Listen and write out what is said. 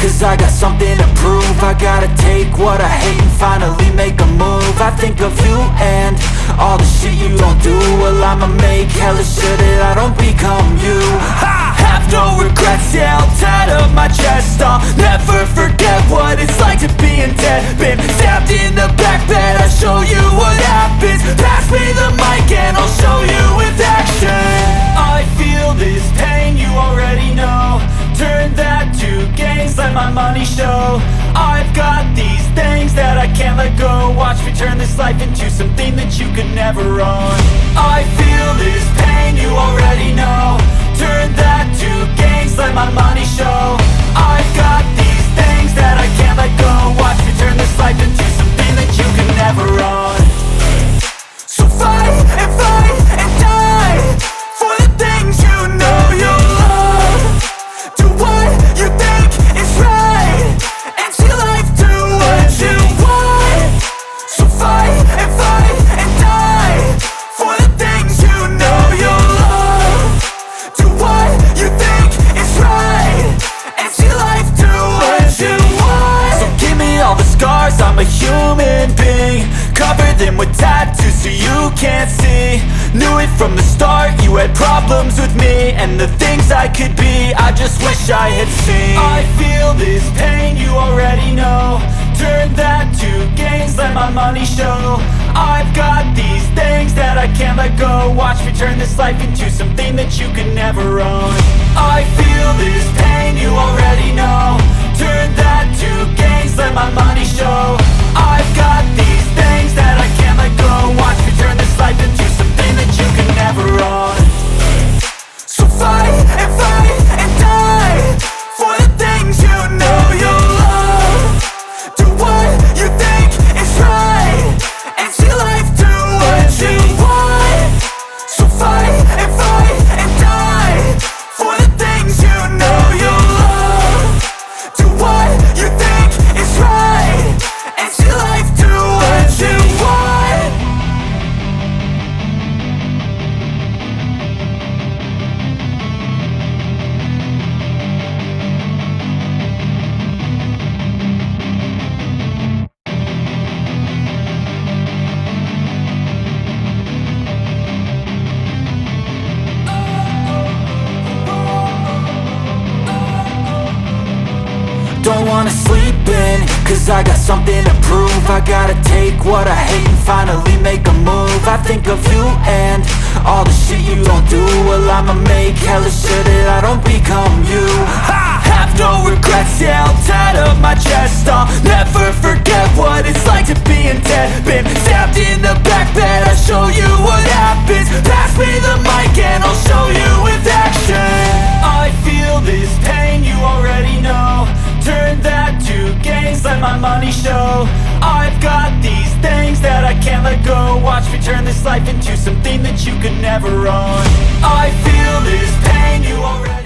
cause I got something to prove. I gotta take what I hate and finally make a move. I think of you and all the shit you don't do. Well, I'ma make hella sure that I don't become you. I have no regrets, yeah, I'll tie up my chest. I'll never forget what it's like to be in debt. Been stabbed in the back bed, I'll show you what happens. Pass me the mic and I'll show you with action. I feel this pain, you already know. Turn that to gains, let my money show. I've got these things that I can't let go. Watch me turn this life into something that you could never own. I feel this pain, you already know. Turn that to gains, let my money show. I've got these things that I can't let go. Watch me turn this life into something that you could never own. So fight and die for the things you know you love. Do what you think is right and see life do what you want. So fight and die for the things you know you love. Do what you think is right and see life do what you want. So give me all the scars, I'm a human being. Cover them with tattoos so you can't see. Knew it from the start, you had problems with me and the things I could be, I just wish I had seen. I feel this pain, you already know. Turn that to gains, let my money show. I've got these things that I can't let go. Watch me turn this life into something that you could never own. I feel this pain, you already know. Turn that to gains, let my money show. I've got these things that I can't let go. Watch me turn this life into something that you could never own. So fight and die for the things you know you love. Do what you think is right and see life do what you want. So fight and die for the things you know you love. Do what you think is right and see life do what you want. Don't wanna sleep in, cause I got something to prove. I gotta take what I hate and finally make a move. I think of you and all the shit you don't do. Well, I'ma make hella sure that I don't become you. I have no regrets, yeah, I'll tie up my chest. I'll never forget what it's like to be in debt. Been stabbed in the back bed, I'll show you what happens. Pass me the mic and I'll show you with action. I feel this pain, you already know. Turn that to gains, let my money show. I've got these things that I can't let go. Watch me turn this life into something that you could never own. I feel this pain, you already